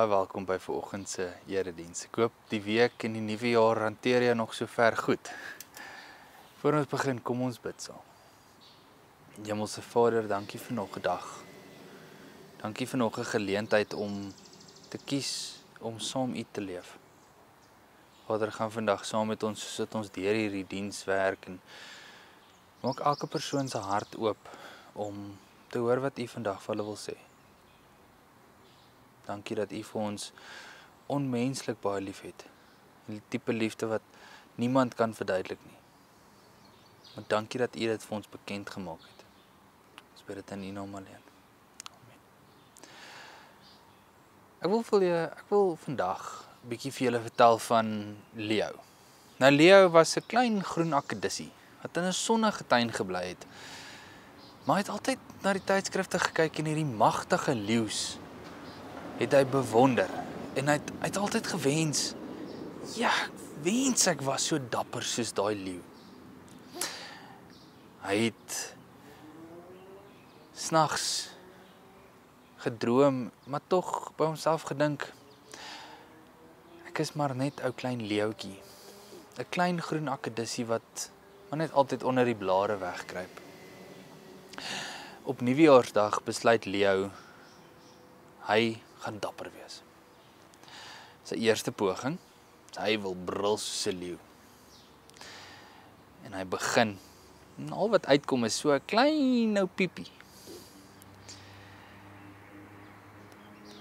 Baie welkom by vanoggend se erediens. Ek hoop die week en die nuwe jaar hanteer jy nog so ver goed. Voor ons begin, kom ons bid saam. Hemelse Vader, dankie vir nog 'n dag. Dankie vir nog 'n geleentheid om te kies om saam U te leef. Vader, gaan vandag saam met ons sit ons deur hierdie diens werk en maak elke persoon se hart oop om te hoor wat U vandag vir hulle wil sê. Dankie dat U vir ons onmenslik baie lief het. Die tipe liefde wat niemand kan verduidelik nie. Maar dankie dat U dit vir ons bekend gemaak het. Ons bid dit in U naam alleen. Amen. Ek wil vandag 'n bietjie vir julle vertel van Leo. Nou Leo was 'n klein groen akedissie wat in 'n sonnige tuin gebly het. Maar hy het altyd na die tydskrifte gekyk en hierdie magtige leeu's het hy bewonder en hy het altyd gewens, ja, ek wens ek was so dapper soos daai leeu. Hy het snags gedroom, maar tog by homself gedink, ek is maar net ou klein leeuetjie, 'n klein groen akedissie wat maar net altyd onder die blare wegkruip. Op Nuwejaarsdag besluit Leo, hy gaan dapper wees. Sy eerste poging, hy wil brul soos 'n leeu. En hy begin, en al wat uitkom is so 'n klein ou piepie.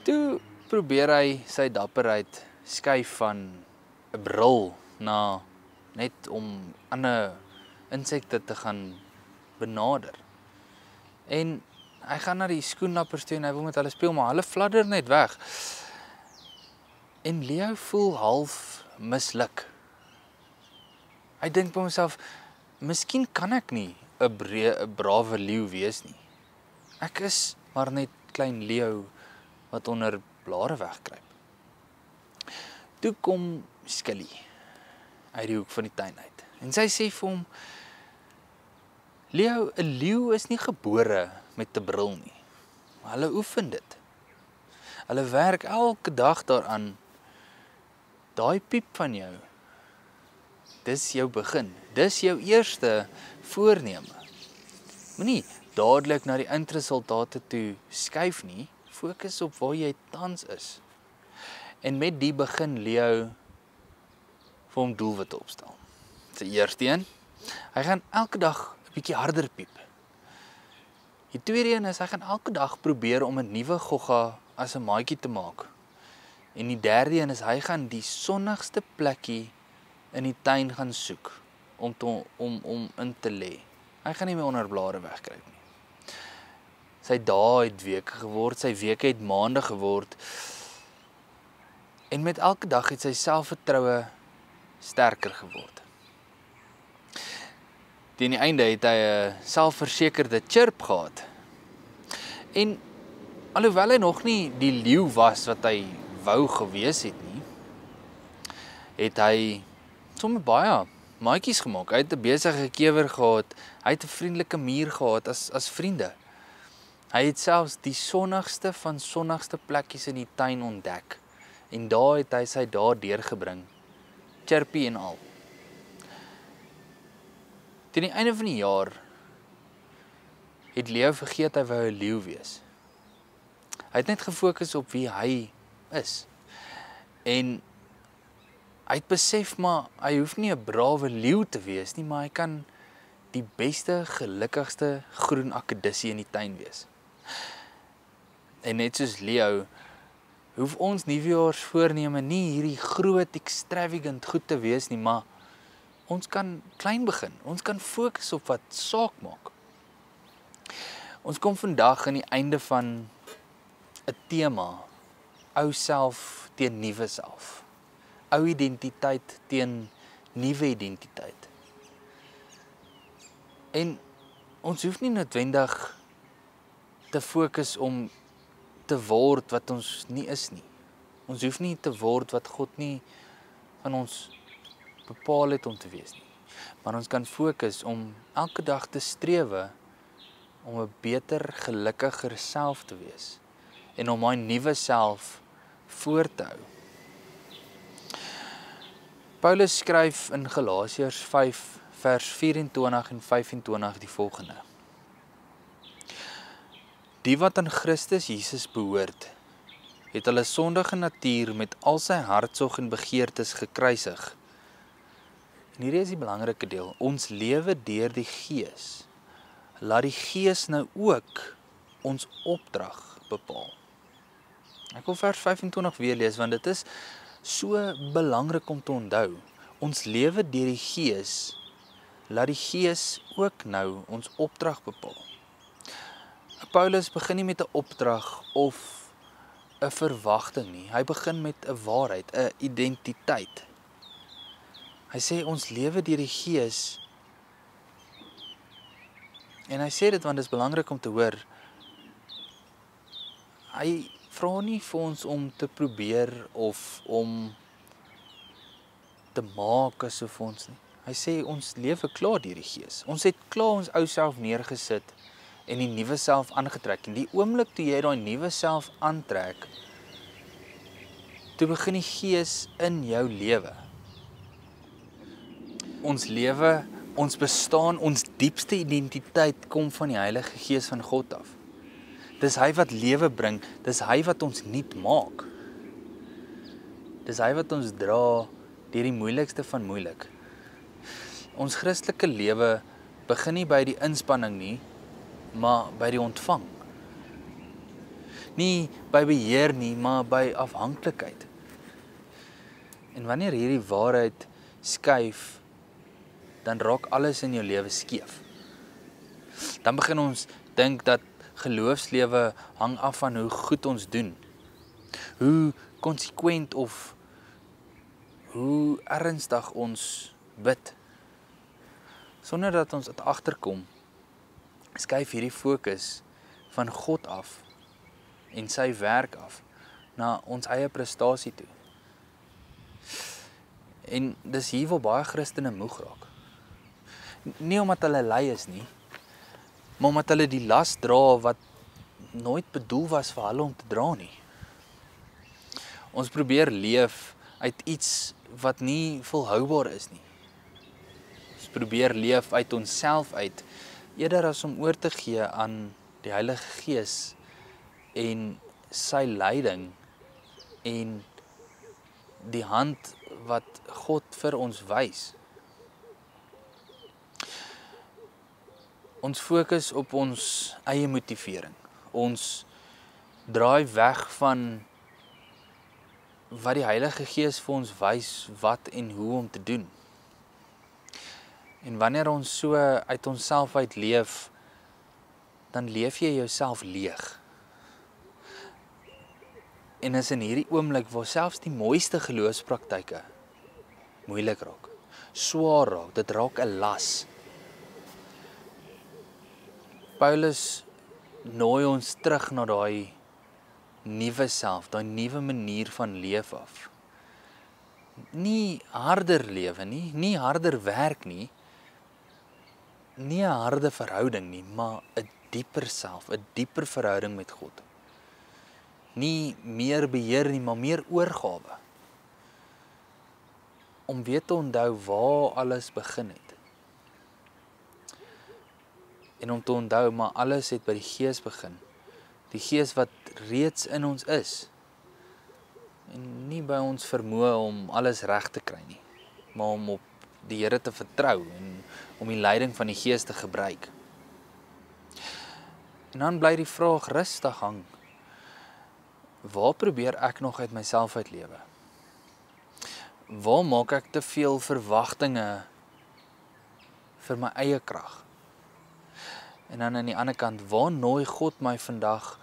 Toe probeer hy sy dapperheid skuif van 'n brul na net om ander insekte te gaan benader. En hy gaan na die skoenlappers toe en hy wil met hulle speel, maar hulle fladder net weg. En Leo voel half misluk. Hy dink by homself, miskien kan ek nie 'n brawe leeu wees nie. Ek is maar net klein Leo wat onder blare wegkruip. Toe kom Skilly uit die hoek van die tuin uit. En sy sê vir hom, Leo, 'n leeu is nie gebore met 'n bril nie. Maar hulle oefen dit. Hulle werk elke dag daaraan. Daai piep van jou, dis jou begin. Dis jou eerste voorneme. Moenie dadelik na die eindresultate toe skuif nie. Fokus op waar jy tans is. En met die begin Leo vir hom doelwitte opstel. Sy eerste een, hy gaan elke dag 'n bietjie harder piep. Die tweede een is, hy gaan elke dag probeer om 'n nuwe gogga as 'n maatjie te maak. En die derde een is, hy gaan die sonnigste plekkie in die tuin gaan soek, om in te lê. Hy gaan nie meer onder blare wegkruip nie. Sy dae het weke geword, sy weke het maande geword, en met elke dag het sy selfvertroue sterker geword. Teen die einde het hy 'n selfversekerde chirp gehad. En alhoewel hy nog nie die leeu was wat hy wou gewees het nie, het hy sommer baie maatjies gemaak. Hy het 'n besige kewer gehad, hy het 'n vriendelike muur gehad as vriende. Hy het selfs die sonnigste van sonnigste plekkies in die tuin ontdek. En daar het hy sy dae deurgebring, chirpie en al. Teen die einde van die jaar het Leo vergeet hy wou 'n leeu wees. Hy het net gefokus op wie hy is. En hy het besef, maar hy hoef nie 'n brawe leeu te wees nie, maar hy kan die beste, gelukkigste groen akedissie in die tuin wees. En net soos Leo, hoef ons nuwejaarsvoorneme nie hierdie groot, extravagant goed te wees nie, maar ons kan klein begin. Ons kan fokus op wat saak maak. Ons kom vandag aan die einde van 'n tema. Ou self teen nuwe self. Ou identiteit teen nuwe identiteit. En ons hoef nie noodwendig te fokus om te word wat ons nie is nie. Ons hoef nie te word wat God nie van ons bepaal het om te wees nie. Maar ons kan fokus om elke dag te strewe om 'n beter, gelukkiger self te wees. En om my nuwe self voort te hou. Paulus skryf in Galasiërs 5 vers 24 en 25 die volgende. Die wat aan Christus Jesus behoort, het hulle sondige natuur met al sy hartsog en begeertes gekruisig. En hierdie is die belangrike deel. Ons lewe deur die Gees. Laat die Gees nou ook ons opdrag bepaal. Ek wil vers 25 weer lees, want dit is so belangrik om te onthou. Ons lewe deur die Gees, laat die Gees ook nou ons opdrag bepaal. Paulus begin nie met 'n opdrag of 'n verwagting nie. Hy begin met 'n waarheid, 'n identiteit. Hy sê ons lewe deur die Gees. En hy sê dit want dit is belangrik om te hoor. Hy vra nie vir ons om te probeer of om te maak asof ons nie. Hy sê ons lewe klaar deur die Gees. Ons het klaar ons ou self neergesit en die nuwe self aangetrek. En die oomblik toe jy daai nuwe self aantrek, toe begin die Gees in jou lewe. Ons lewe, ons bestaan, ons diepste identiteit kom van die Heilige Gees van God af. Dis hy wat lewe bring, dis hy wat ons nuut maak. Dis hy wat ons dra deur die moeilikste van moeilik. Ons Christelike lewe begin nie by die inspanning nie, maar by die ontvang. Nie by beheer nie, maar by afhanklikheid. En wanneer hierdie waarheid skuif, dan raak alles in jou lewe skeef. Dan begin ons dink dat geloofslewe hang af van hoe goed ons doen. Hoe konsekwent of hoe ernstig ons bid. Sonder dat ons dit agterkom, skuif hierdie fokus van God af en sy werk af na ons eie prestasie toe. En dis hier waar baie Christene moeg raak. Nie omdat hulle lui is nie, maar omdat hulle die las dra wat nooit bedoel was vir hulle om te dra nie. Ons probeer leef uit iets wat nie volhoubaar is nie. Ons probeer leef uit onsself uit, eerder as om oor te gee aan die Heilige Gees en sy leiding en die hand wat God vir ons wys. Ons fokus op ons eie motivering. Ons draai weg van wat die Heilige Gees vir ons wys wat en hoe om te doen. En wanneer ons so uit onsself uit leef, dan leef jy jouself leeg. En is in hierdie oomblik waar selfs die mooiste geloofspraktyke moeilik raak, swaar raak, dit raak 'n las. Paulus nooi ons terug na daai nuwe self, daai nuwe manier van leef af. Nie harder lewe nie, nie harder werk nie, nie 'n harde verhouding nie, maar 'n dieper self, 'n dieper verhouding met God. Nie meer beheer nie, maar meer oorgawe. Om weer te onthou waar alles begin het. En om te onthou, maar alles het by die Gees begin. Die Gees wat reeds in ons is. En nie by ons vermoë om alles reg te kry nie, maar om op die Here te vertrou en om die leiding van die Gees te gebruik. En dan bly die vraag rustig hang. Waar probeer ek nog uit myself uitlewe? Waar maak ek te veel verwagtinge vir my eie krag? En dan aan die ander kant, waar nooi God my vandag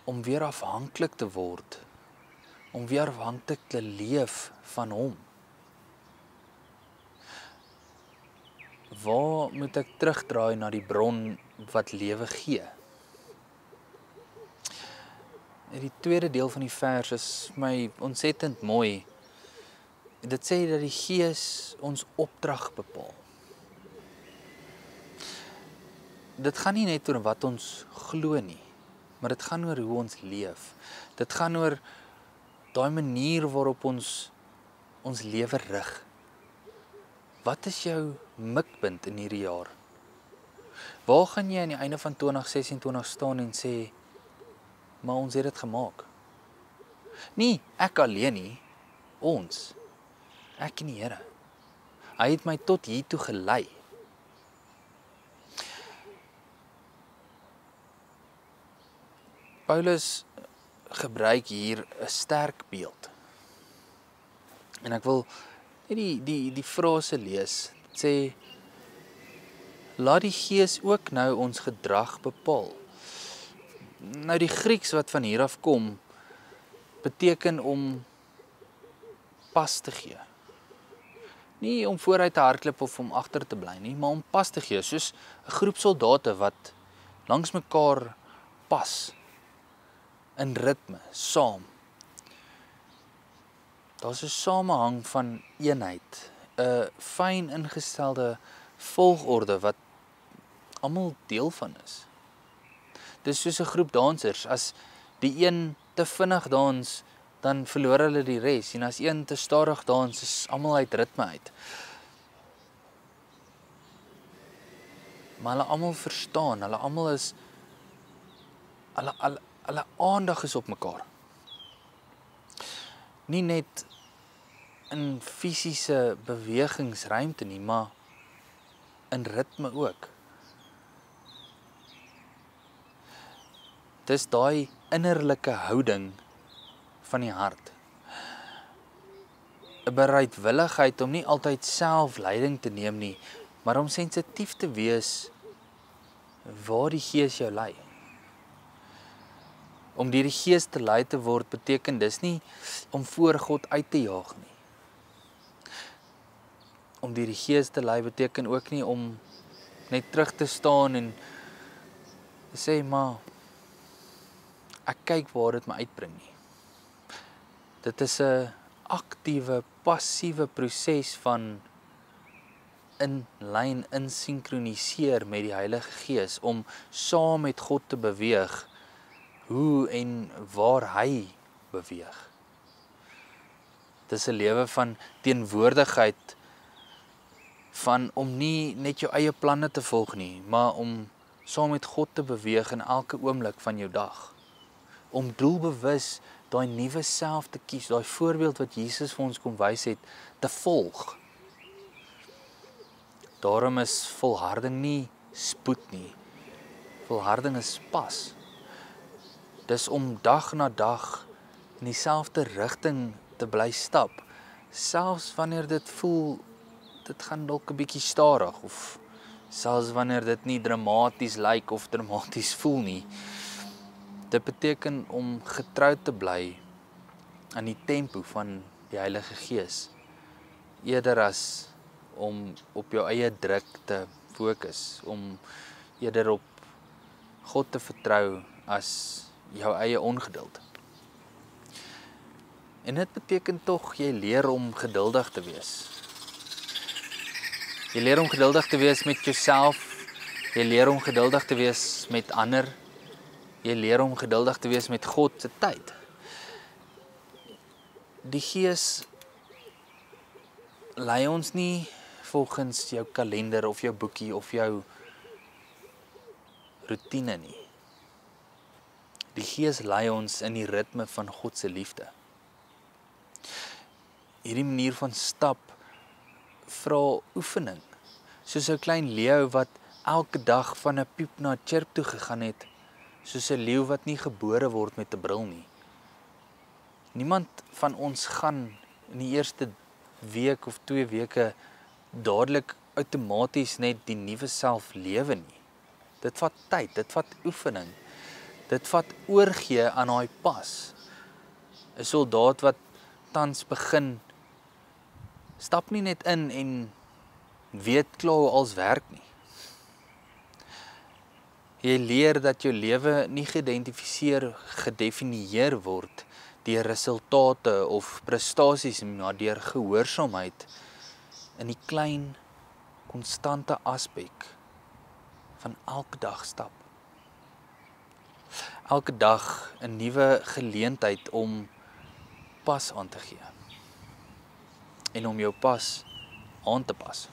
om weer afhanklik te word? Om weer afhanklik te leef van hom? Waar moet ek terugdraai na die bron wat lewe gee? En die tweede deel van die vers is my ontsettend mooi. Dit sê dat die Gees ons opdrag bepaal. Dit gaan nie net oor wat ons glo nie, maar dit gaan oor hoe ons leef. Dit gaan oor daai manier waarop ons lewe rig. Wat is jou mikpunt in hierdie jaar? Waar gaan jy aan die einde van 2026 staan en sê, maar ons het dit gemaak? Nie ek alleen nie, ons. Ek en die Here. Hy het my tot hier toe gelei. Paulus gebruik hier 'n sterk beeld. En ek wil net die frase lees. Dit sê, laat die Gees ook nou ons gedrag bepaal. Nou die Grieks wat van hier af kom, beteken om pas te gee. Nie om vooruit te hardloop of om agter te bly nie, maar om pas te gee, soos 'n groep soldate wat langs mekaar pas, in ritme, saam. Daar's 'n samehang van eenheid, 'n fyn ingestelde volgorde wat almal deel van is. Dis soos 'n groep dansers, as die een te vinnig dans, dan verloor hulle die res, en as een te stadig dans, is almal uit ritme uit. Maar hulle almal verstaan, hulle almal is, hulle aandag is op mekaar. Nie net in fisiese bewegingsruimte nie, maar in ritme ook. Dis daai innerlike houding van die hart. 'n Bereidwilligheid om nie altyd self leiding te neem nie, maar om sensitief te wees waar die Gees jou lei. Om deur die Gees te lei te word beteken dis nie om voor God uit te jaag nie. Om deur die Gees te lei beteken ook nie om net terug te staan en te sê, maar ek kyk waar dit my uitbring nie. Dit is 'n aktiewe, passiewe proses van in lyn, insinkroniseer met die Heilige Gees, om saam met God te beweeg, hoe en waar hy beweeg. Dis 'n lewe van teenwoordigheid, van om nie net jou eie planne te volg nie, maar om saam met God te beweeg in elke oomblik van jou dag. Om doelbewus daai nuwe self te kies, daai voorbeeld wat Jesus vir ons kom wys het, te volg. Daarom is volharding nie spoed nie. Volharding is pas. Dis om dag na dag in dieselfde rigting te bly stap, selfs wanneer dit voel, dit gaan dalk 'n bietjie stadig, of selfs wanneer dit nie dramaties lyk of dramaties voel nie. Dit beteken om getrou te bly aan die tempo van die Heilige Gees, eerder as om op jou eie druk te fokus, om eerder op God te vertrou as jou eie ongeduld. En dit beteken tog, jy leer om geduldig te wees. Jy leer om geduldig te wees met jouself, jy leer om geduldig te wees met ander, jy leer om geduldig te wees met God se tyd. Die Gees lei ons nie volgens jou kalender of jou boekie of jou routine nie. Die Gees lei ons in die ritme van God se liefde. Hierdie manier van stap vra oefening. Soos 'n klein leeu wat elke dag van 'n piep na 'n chirp toe gegaan het, soos 'n leeu wat nie gebore word met 'n bril nie. Niemand van ons gaan in die eerste week of 2 weke dadelik outomaties net die nuwe self lewe nie. Dit vat tyd, dit vat oefening. Dit vat oorgee aan daai pas. 'n Soldaat wat tans begin, stap nie net in en weet klaar hoe alles werk nie. Jy leer dat jou lewe nie gedefinieer word deur resultate of prestasies, maar deur gehoorsaamheid in die klein, konstante aspek van elke dag stap. Elke dag 'n nuwe geleentheid om pas aan te gee. En om jou pas aan te pas.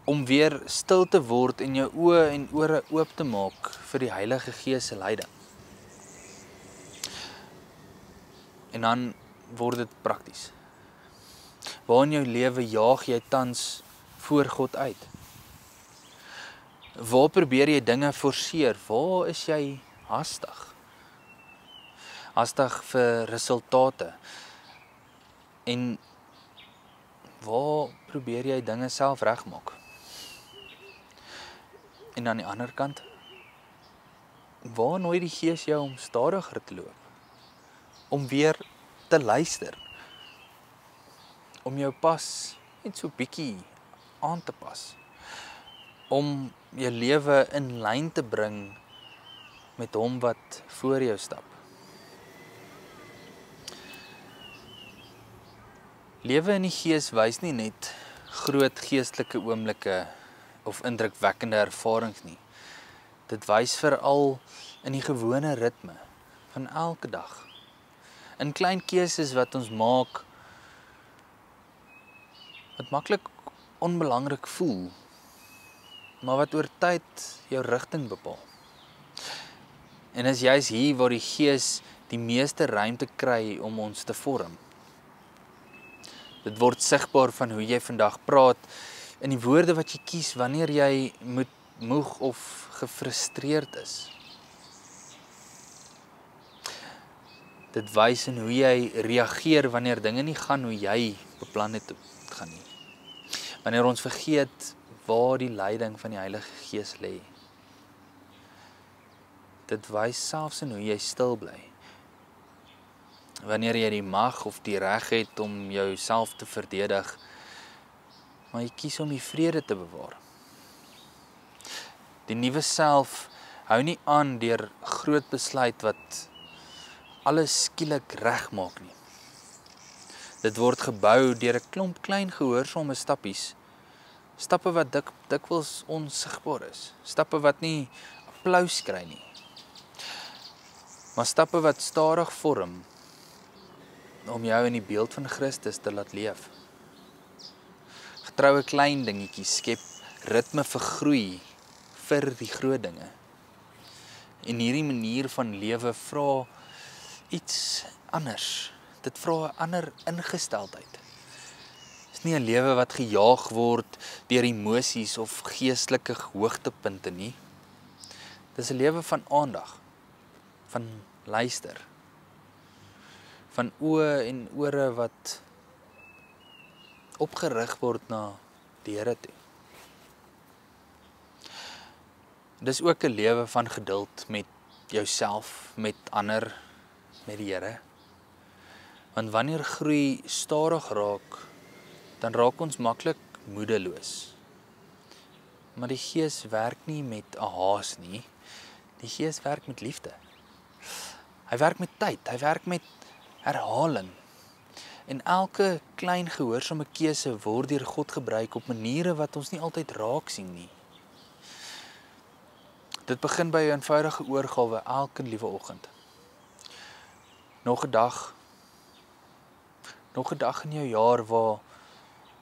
Om weer stil te word en jou oë en ore oop te maak vir die Heilige Gees se leiding. En dan word dit prakties. Waar in jou lewe jaag jy tans voor God uit? Waar probeer jy dinge forceer? Waar is jy haastig? Haastig vir resultate. En waar probeer jy dinge self regmaak? En aan die ander kant, waar nooi die Gees jou om stadiger te loop? Om weer te luister? Om jou pas net so bietjie aan te pas? Om jou lewe in lyn te bring met hom wat voor jou stap? Lewe in die Gees wys nie net groot geestelike oomblikke of indrukwekkende ervarings nie. Dit wys veral in die gewone ritme van elke dag. In klein keuses wat ons maak, wat maklik onbelangrik voel, maar wat oor tyd jou rigting bepaal. En is juis hier waar die Gees die meeste ruimte kry om ons te vorm. Dit word sigbaar van hoe jy vandag praat, in die woorde wat jy kies wanneer jy moeg of gefrustreerd is. Dit wys in hoe jy reageer wanneer dinge nie gaan hoe jy beplan het gaan nie. Wanneer ons vergeet waar die leiding van die Heilige Gees lê. Dit wys selfs in hoe jy stil bly. Wanneer jy die mag of die reg het om jouself te verdedig, maar jy kies om die vrede te bewaar. Die nuwe self hou nie aan deur groot besluit wat alles skielik regmaak nie. Dit word gebou deur 'n klomp klein gehoorsame stappies. Stappe wat dikwels onsigbaar is. Stappe wat nie applous kry nie. Maar stappe wat stadig vorm om jou in die beeld van Christus te laat leef. Getroue klein dingetjies skep ritme vir groei vir die groot dinge. En hierdie manier van lewe vra iets anders. Dit vra 'n ander ingesteldheid. Dit is nie 'n lewe wat gejaag word deur emosies of geestelike hoogtepunte nie. Dit is 'n lewe van aandag, van luister, van oë en ore wat opgerig word na die Here toe. Dis ook 'n lewe van geduld met jouself, met ander, met die Here. Want wanneer groei stadig raak, dan raak ons maklik moedeloos. Maar die Gees werk nie met 'n haas nie. Die Gees werk met liefde. Hy werk met tyd, hy werk met herhaling. En elke klein gehoorsame keuse word deur God gebruik op maniere wat ons nie altyd raak sien nie. Dit begin by 'n eenvoudige oorgawe elke liewe oggend. Nog 'n dag in jou jaar waar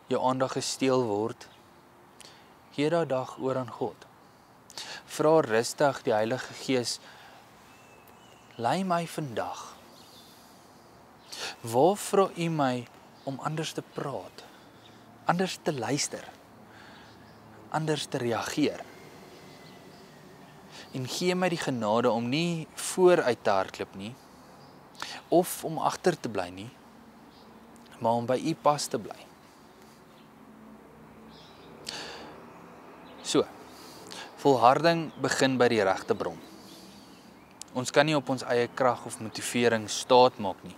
jou aandag gesteel word, gee daai dag oor aan God. Vra rustig die Heilige Gees, lei my vandag. Waar vra U my om anders te praat, anders te luister, anders te reageer? En gee my die genade om nie vooruit te hardloop nie, of om agter te bly nie, maar om by U pas te bly. So, volharding begin by die regte bron. Ons kan nie op ons eie krag of motivering staat maak nie.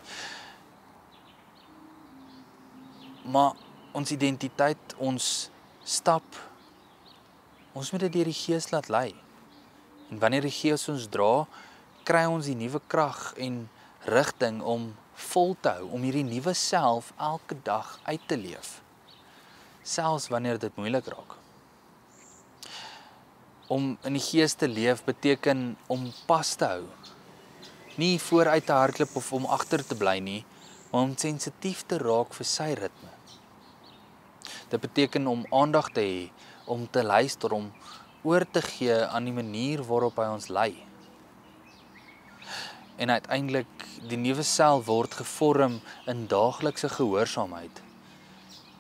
Maar ons identiteit, ons stap, ons moet dit deur die Gees laat lei. En wanneer die Gees ons dra, kry ons die nuwe krag en rigting om vol te hou, om hierdie nuwe self elke dag uit te leef. Selfs wanneer dit moeilik raak. Om in die Gees te leef beteken om pas te hou. Nie vooruit te hardloop of om agter te bly nie, maar om sensitief te raak vir sy ritme. Dit beteken om aandag te hê, om te luister, om oor te gee aan die manier waarop hy ons lei. En uiteindelik, die nuwe self word gevorm in daaglikse gehoorsaamheid.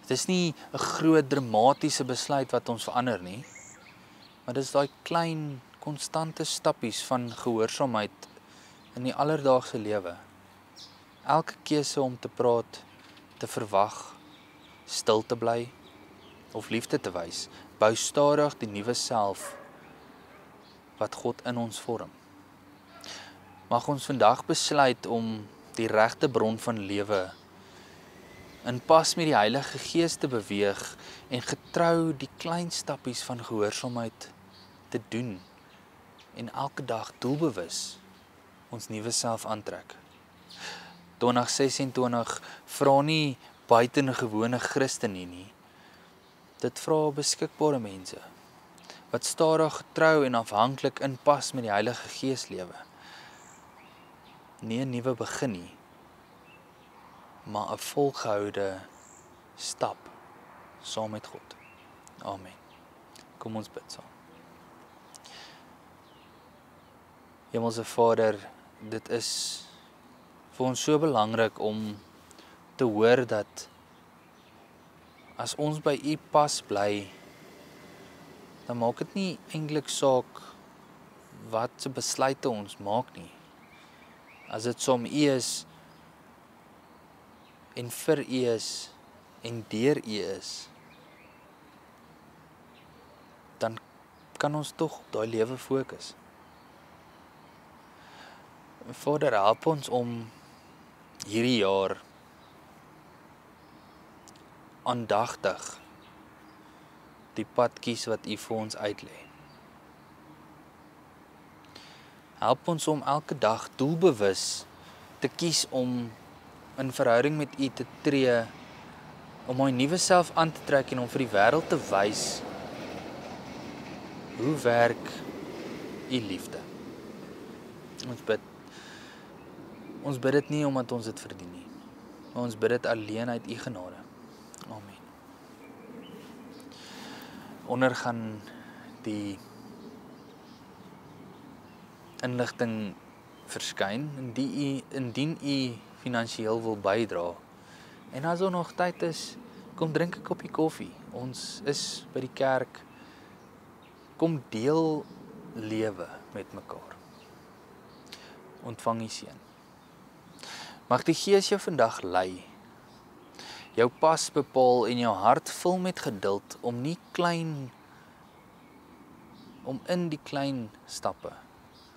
Dit is nie 'n groot dramatiese besluit wat ons verander nie, maar dit is daai klein, konstante stappies van gehoorsaamheid in die alledaagse lewe. Elke keuse om te praat, te verwag, stil te bly of liefde te wys, bou stadig die nuwe self wat God in ons vorm. Mag ons vandag besluit om die regte bron van lewe in pas met die Heilige Gees te beweeg en getrou die klein stappies van gehoorsaamheid te doen en elke dag doelbewus ons nuwe self aantrek. 2026 vra nie buitengewone Christene nie. Dit vra beskikbare mense wat stadig, getrou en afhanklik inpas met die Heilige Gees lewe. Nie 'n nuwe begin nie, maar 'n volgehoude stap saam met God. Amen. Kom ons bid saam. Hemelse Vader, dit is vir ons so belangrik om te hoor dat as ons by U pas bly, dan maak dit nie eintlik saak wat se besluite ons maak nie. As dit saam U is en vir U is en deur U is, dan kan ons tog op daai lewe fokus. Vader, help ons om hierdie jaar aandagtig die pad kies wat U vir ons uitlê. Help ons om elke dag doelbewus te kies om in verhouding met U te tree, om my nuwe self aan te trek en om vir die wêreld te wys hoe werk U liefde. Ons bid dit nie omdat ons dit verdien nie, maar ons bid dit alleen uit U genade. Amen. Onder gaan die inligting verskyn, indien U finansiëel wil bydra. En as daar nog tyd is, kom drink 'n koppie koffie. Ons is by die kerk. Kom deel lewe met mekaar. Ontvang U seën. Mag die Gees jou vandag lei, jou pas bepaal en jou hart vul met geduld om in die klein stappe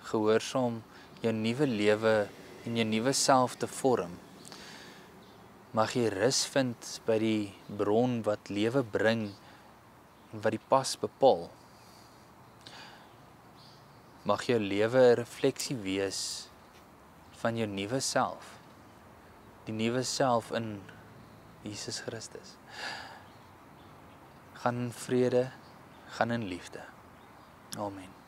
gehoorsaam jou nuwe lewe en jou nuwe self te vorm. Mag jy rus vind by die bron wat lewe bring en wat die pas bepaal. Mag jou lewe 'n refleksie wees van jou nuwe self. Die nuwe self in Jesus Christus. Gaan in vrede, gaan in liefde. Amen.